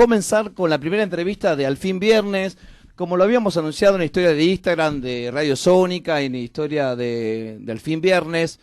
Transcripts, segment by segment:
Comenzar con la primera entrevista de Al Fin Viernes, como lo habíamos anunciado en la historia de Instagram de Radio Sónica, en la historia de Al Fin Viernes.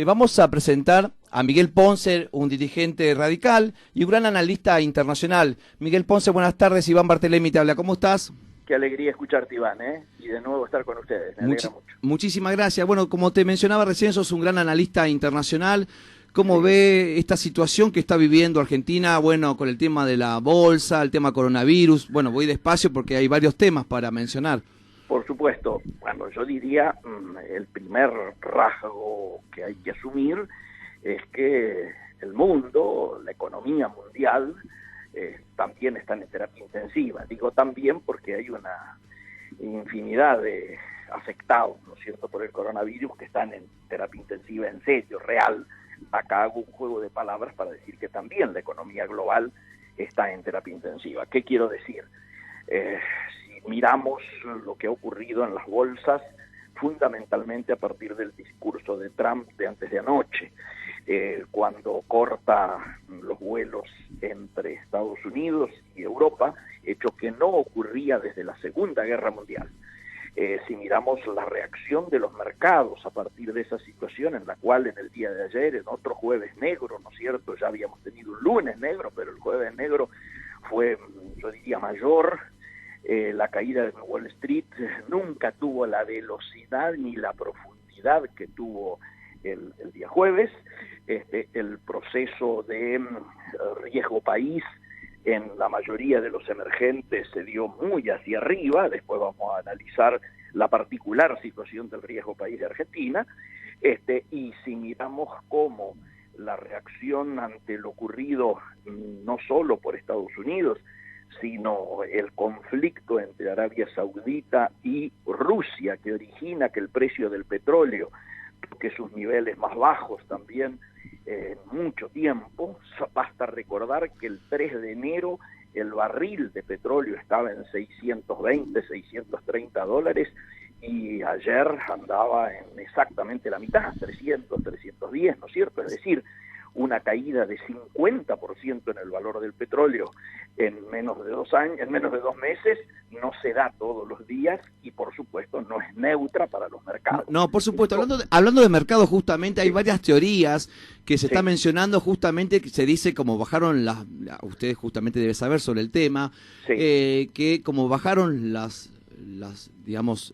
Vamos a presentar a Miguel Ponce, un dirigente radical y un gran analista internacional. Miguel Ponce, buenas tardes. Iván Barthelemy te habla. ¿Cómo estás? Qué alegría escucharte, Iván, y de nuevo estar con ustedes. Me alegra mucho. Muchísimas gracias. Bueno, como te mencionaba recién, sos un gran analista internacional. ¿Cómo ve esta situación que está viviendo Argentina? Bueno, con el tema de la bolsa, el tema coronavirus. Bueno, voy despacio porque hay varios temas para mencionar. Por supuesto. Bueno, yo diría, el primer rasgo que hay que asumir es que el mundo, la economía mundial, también están en terapia intensiva. Digo también porque hay una infinidad de afectados, ¿no es cierto?, por el coronavirus que están en terapia intensiva en serio, real. Acá hago un juego de palabras para decir que también la economía global está en terapia intensiva. ¿Qué quiero decir? Si miramos lo que ha ocurrido en las bolsas, fundamentalmente a partir del discurso de Trump de antes de anoche, cuando corta los vuelos entre Estados Unidos y Europa, hecho que no ocurría desde la Segunda Guerra Mundial. Si miramos la reacción de los mercados a partir de esa situación en la cual en el día de ayer, en otro jueves negro, ¿no es cierto?, ya habíamos tenido un lunes negro, pero el jueves negro fue, yo diría, mayor. La caída de Wall Street nunca tuvo la velocidad ni la profundidad que tuvo el día jueves. El proceso de riesgo país en la mayoría de los emergentes se dio muy hacia arriba. Después vamos a analizar la particular situación del riesgo país de Argentina, y si miramos cómo la reacción ante lo ocurrido no solo por Estados Unidos, sino el conflicto entre Arabia Saudita y Rusia, que origina que el precio del petróleo toque sus niveles más bajos también en mucho tiempo. Basta recordar que el 3 de enero el barril de petróleo estaba en 620, 630 dólares y ayer andaba en exactamente la mitad, 300, 310, ¿no es cierto? Es decir, una caída de 50% en el valor del petróleo en menos de 2 años, en menos de 2 meses, no se da todos los días y por supuesto no es neutra para los mercados. No, por supuesto. Hablando de mercados, justamente hay varias teorías que se está mencionando, justamente que se dice como bajaron ustedes justamente deben saber sobre el tema, que como bajaron las digamos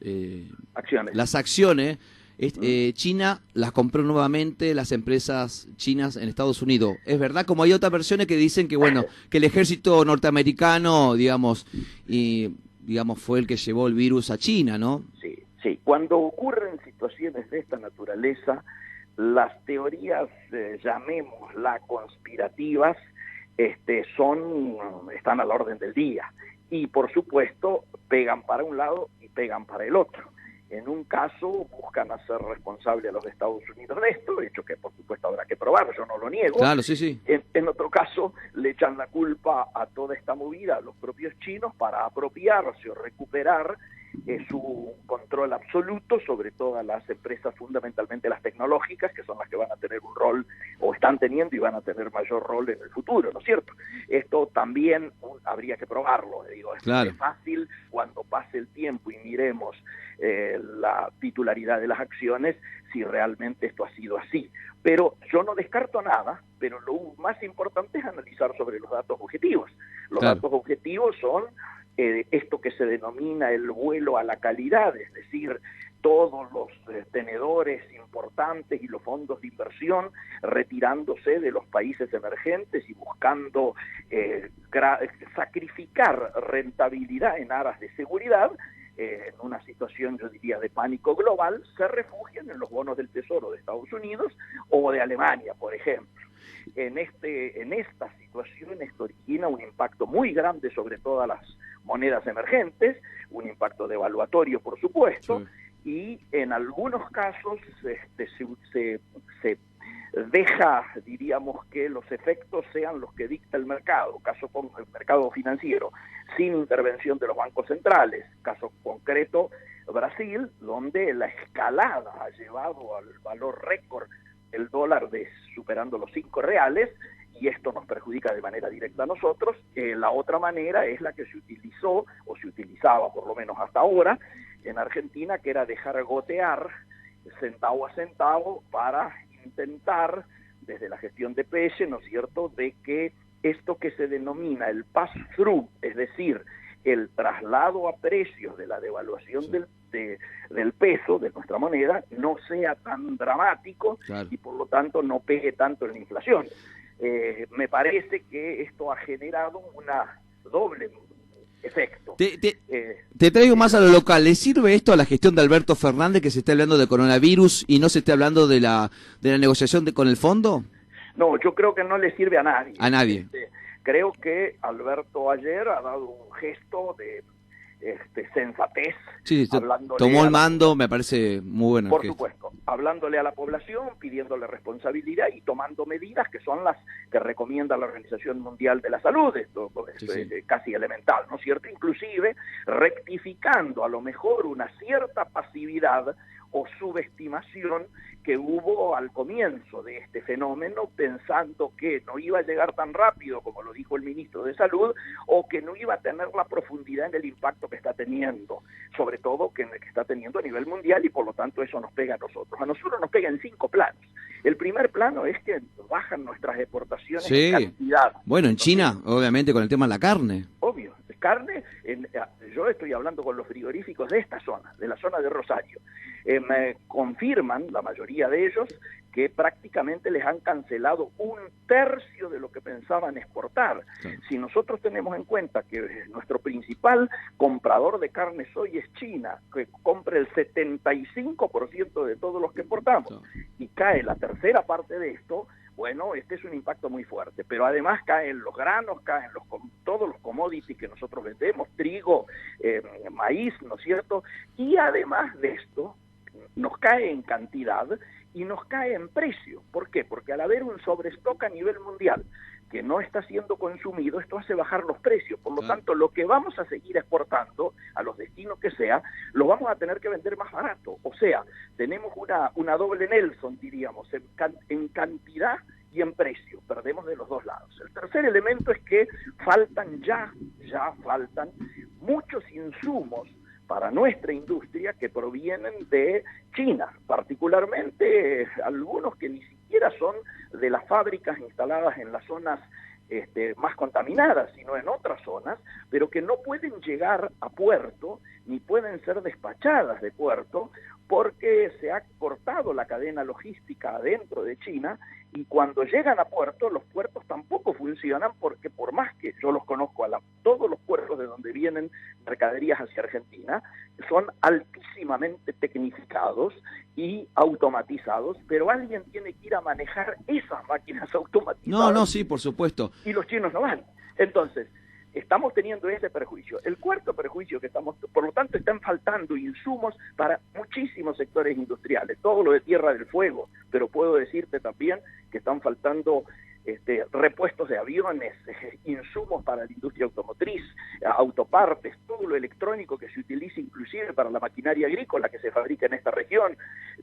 acciones. Las acciones, China las compró nuevamente las empresas chinas en Estados Unidos. Es verdad, como hay otras versiones que dicen que bueno, que el ejército norteamericano, digamos fue el que llevó el virus a China, ¿no? Sí, sí. Cuando ocurren situaciones de esta naturaleza, las teorías, llamémoslas conspirativas, están a la orden del día. Y por supuesto, pegan para un lado y pegan para el otro. En un caso buscan hacer responsable a los Estados Unidos de esto, hecho que por supuesto habrá que probar, yo no lo niego. Claro, sí, sí. En otro caso le echan la culpa a toda esta movida a los propios chinos para apropiarse o recuperar su control absoluto sobre todas las empresas, fundamentalmente las tecnológicas, que son las que van a tener un rol, o están teniendo y van a tener mayor rol en el futuro, ¿no es cierto? Esto también habría que probarlo, digo, es claro. fácil cuando pase el tiempo y miremos la titularidad de las acciones, si realmente esto ha sido así. Pero yo no descarto nada, pero lo más importante es analizar sobre los datos objetivos. Los datos objetivos son esto que se denomina el vuelo a la calidad, es decir, todos los tenedores importantes y los fondos de inversión retirándose de los países emergentes y buscando sacrificar rentabilidad en aras de seguridad. En una situación, yo diría, de pánico global, se refugian en los bonos del Tesoro de Estados Unidos o de Alemania, por ejemplo. En esta situación esto origina un impacto muy grande sobre todas las monedas emergentes, un impacto devaluatorio, por supuesto, y en algunos casos se deja, diríamos, que los efectos sean los que dicta el mercado, caso con el mercado financiero, sin intervención de los bancos centrales, caso concreto Brasil, donde la escalada ha llevado al valor récord el dólar superando los 5 reales, y esto nos perjudica de manera directa a nosotros. La otra manera es la que se utilizó, o se utilizaba por lo menos hasta ahora, en Argentina, que era dejar gotear centavo a centavo para intentar, desde la gestión de Pelle, ¿no es cierto?, de que esto que se denomina el pass-through, es decir, el traslado a precios de la devaluación del peso, de nuestra moneda, no sea tan dramático, claro, y por lo tanto no pegue tanto en la inflación. Me parece que esto ha generado una doble efecto. Te traigo más a lo local. ¿Le sirve esto a la gestión de Alberto Fernández, que se esté hablando de coronavirus y no se esté hablando de la negociación con el fondo? No, yo creo que no le sirve a nadie. A nadie. Creo que Alberto ayer ha dado un gesto de sensatez. Sí, tomó el mando, me parece muy bueno. Por supuesto, hablándole a la población, pidiéndole responsabilidad y tomando medidas que son las que recomienda la Organización Mundial de la Salud. Esto es casi elemental, ¿no es cierto? Inclusive rectificando a lo mejor una cierta pasividad o subestimación que hubo al comienzo de este fenómeno, pensando que no iba a llegar tan rápido como lo dijo el ministro de Salud, o que no iba a tener la profundidad en el impacto que está teniendo, sobre todo que está teniendo a nivel mundial, y por lo tanto eso nos pega a nosotros. A nosotros nos pega en 5 planos. El primer plano es que bajan nuestras exportaciones en cantidad. Bueno, en China, obviamente, con el tema de la carne. Obvio, carne, yo estoy hablando con los frigoríficos de esta zona, de la zona de Rosario. Me confirman, la mayoría de ellos, que prácticamente les han cancelado 1/3 de lo que pensaban exportar. Sí. Si nosotros tenemos en cuenta que nuestro principal comprador de carne soy es China, que compra el 75% de todos los que exportamos, y cae la tercera parte de esto, bueno, este es un impacto muy fuerte, pero además caen los granos, caen todos los commodities que nosotros vendemos, trigo, maíz, ¿no es cierto? Y además de esto, nos cae en cantidad y nos cae en precio. ¿Por qué? Porque al haber un sobrestock a nivel mundial que no está siendo consumido, esto hace bajar los precios. Por lo tanto, lo que vamos a seguir exportando, a los destinos que sea, lo vamos a tener que vender más barato. O sea, tenemos una doble Nelson, diríamos, en cantidad y en precio. Perdemos de los dos lados. El tercer elemento es que faltan ya faltan muchos insumos para nuestra industria que provienen de China, particularmente algunos que ni siquiera son de las fábricas instaladas en las zonas más contaminadas, sino en otras zonas, pero que no pueden llegar a puerto ni pueden ser despachadas de puerto porque se ha cortado la cadena logística adentro de China, y cuando llegan a puerto, los puertos tampoco funcionan, porque por más que yo los conozco, todos los puertos de donde vienen mercaderías hacia Argentina son altísimamente tecnificados y automatizados, pero alguien tiene que ir a manejar esas máquinas automatizadas. No, sí, por supuesto. Y los chinos no van. Entonces, estamos teniendo ese perjuicio. El cuarto perjuicio que por lo tanto, están faltando insumos para muchísimos sectores industriales, todo lo de Tierra del Fuego, pero puedo decirte también que están faltando repuestos de aviones, insumos para la industria automotriz, autopartes, todo lo electrónico que se utiliza inclusive para la maquinaria agrícola que se fabrica en esta región.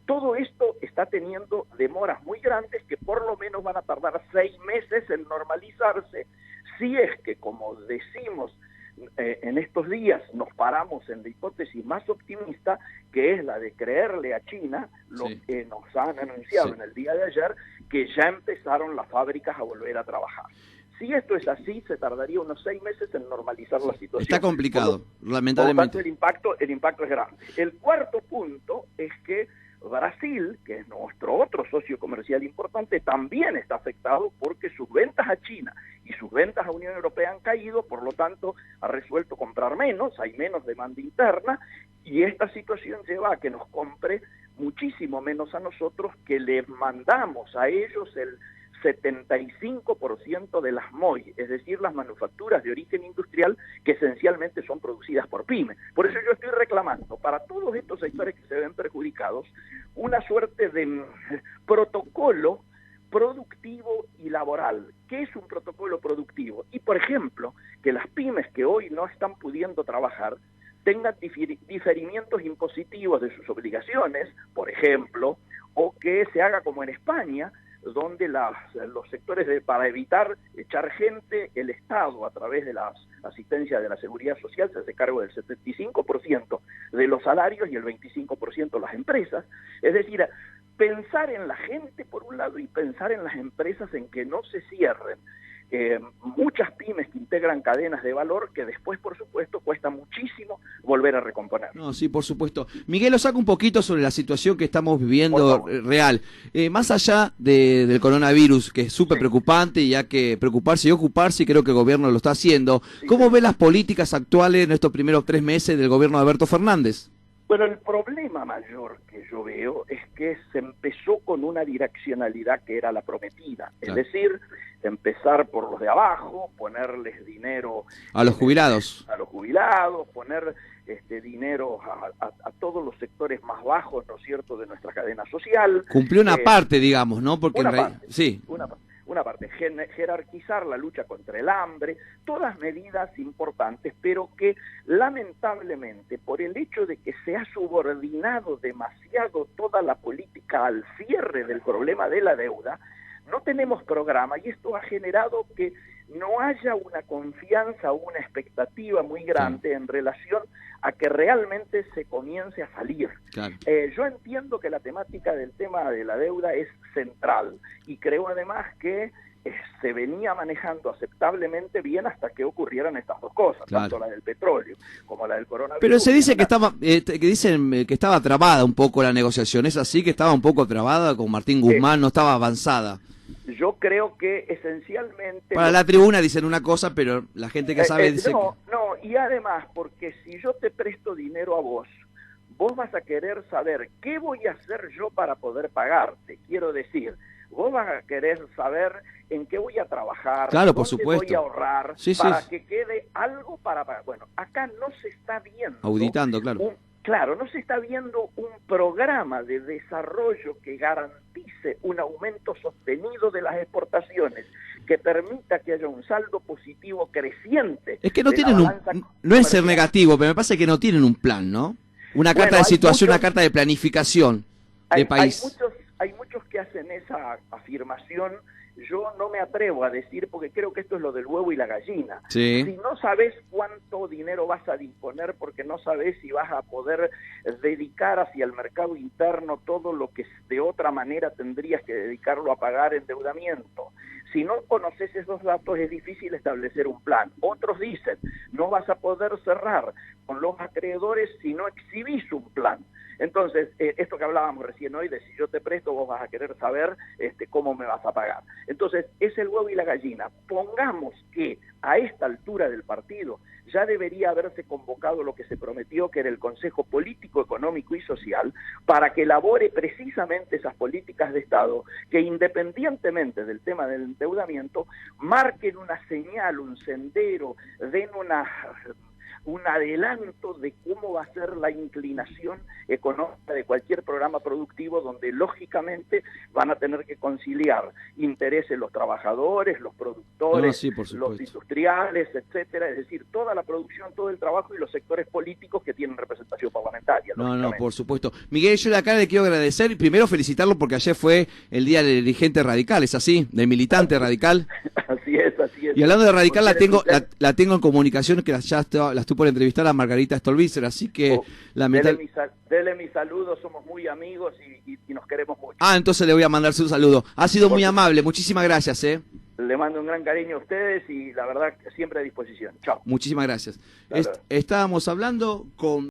Todo esto está teniendo demoras muy grandes que por lo menos van a tardar 6 meses en normalizarse, si es que, como decimos, en estos días nos paramos en la hipótesis más optimista, que es la de creerle a China lo que nos han anunciado en el día de ayer, que ya empezaron las fábricas a volver a trabajar. Si esto es así, se tardaría unos 6 meses en normalizar la situación. Está complicado, lamentablemente. Por lo tanto, el impacto es grande. El cuarto punto es que Brasil, que es nuestro otro socio comercial importante, también está afectado porque sus ventas a China y sus ventas a Unión Europea han caído, por lo tanto ha resuelto comprar menos, hay menos demanda interna, y esta situación lleva a que nos compre muchísimo menos a nosotros, que les mandamos a ellos el 75% de las MOI, es decir, las manufacturas de origen industrial que esencialmente son producidas por pymes. Por eso yo estoy reclamando para todos estos sectores que se ven perjudicados una suerte de protocolo productivo y laboral. ¿Qué es un protocolo productivo? Y, por ejemplo, que las pymes que hoy no están pudiendo trabajar tengan diferimientos impositivos de sus obligaciones, por ejemplo, o que se haga como en España, donde los sectores para evitar echar gente, el Estado a través de la asistencia de la Seguridad Social se hace cargo del 75% de los salarios y el 25% las empresas. Es decir, pensar en la gente por un lado y pensar en las empresas en que no se cierren. Muchas pymes que integran cadenas de valor que después, por supuesto, cuesta muchísimo volver a recomponer. No, sí, por supuesto. Miguel, lo saco un poquito sobre la situación que estamos viviendo real. Más allá del coronavirus, que es súper preocupante y hay que preocuparse y ocuparse, y creo que el gobierno lo está haciendo, sí, ¿cómo ve las políticas actuales en estos primeros 3 meses del gobierno de Alberto Fernández? Bueno, el problema mayor que yo veo es que se empezó con una direccionalidad que era la prometida, claro. Es decir, empezar por los de abajo, ponerles dinero a los jubilados, poner dinero a todos los sectores más bajos, ¿no es cierto?, de nuestra cadena social. Cumplió una parte, digamos, ¿no? Porque una parte, jerarquizar la lucha contra el hambre, todas medidas importantes, pero que lamentablemente por el hecho de que se ha subordinado demasiado toda la política al cierre del problema de la deuda, no tenemos programa y esto ha generado que no haya una confianza o una expectativa muy grande en relación a que realmente se comience a salir. Claro. Yo entiendo que la temática del tema de la deuda es central y creo además que se venía manejando aceptablemente bien hasta que ocurrieran estas dos cosas, claro, tanto la del petróleo como la del coronavirus. Pero se dice que dicen que estaba trabada un poco la negociación, ¿es así? Que estaba un poco trabada con Martín Guzmán, no estaba avanzada. Yo creo que esencialmente... Para la tribuna dicen una cosa, pero la gente que sabe dice... No, y además, porque si yo te presto dinero a vos vas a querer saber qué voy a hacer yo para poder pagarte. Quiero decir, vos vas a querer saber en qué voy a trabajar, claro, por supuesto, voy a ahorrar, para que quede algo para pagar. Bueno, acá no se está viendo... Auditando, claro. Claro, no se está viendo un programa de desarrollo que garantice un aumento sostenido de las exportaciones, que permita que haya un saldo positivo creciente. Es que no tienen no es ser negativo, pero me parece que no tienen un plan, ¿no? Una carta de situación, una carta de planificación de país. Hay muchos que hacen esa afirmación. Yo no me atrevo a decir, porque creo que esto es lo del huevo y la gallina. Sí. Si no sabes cuánto dinero vas a disponer, porque no sabes si vas a poder dedicar hacia el mercado interno todo lo que de otra manera tendrías que dedicarlo a pagar endeudamiento. Si no conoces esos datos es difícil establecer un plan. Otros dicen, no vas a poder cerrar con los acreedores si no exhibís un plan. Entonces, esto que hablábamos recién hoy, de si yo te presto, vos vas a querer saber cómo me vas a pagar. Entonces, es el huevo y la gallina. Pongamos que a esta altura del partido ya debería haberse convocado lo que se prometió, que era el Consejo Político, Económico y Social, para que elabore precisamente esas políticas de Estado que, independientemente del tema del endeudamiento, marquen una señal, un sendero, den un adelanto de cómo va a ser la inclinación económica de cualquier programa productivo, donde lógicamente van a tener que conciliar intereses los trabajadores, los productores, los industriales, etcétera, es decir, toda la producción, todo el trabajo y los sectores políticos que tienen representación parlamentaria. No, por supuesto. Miguel, yo de acá le quiero agradecer y primero felicitarlo porque ayer fue el día del dirigente radical, ¿es así? Del militante radical. Así es. Y hablando de radical, la tengo en comunicación, que la estuve por entrevistar a Margarita Stolbizer, así que dele mi saludo, somos muy amigos y nos queremos mucho. Entonces le voy a mandar su saludo. Ha sido muy amable, muchísimas gracias. Le mando un gran cariño a ustedes y la verdad siempre a disposición. Chao. Muchísimas gracias. Estábamos hablando con...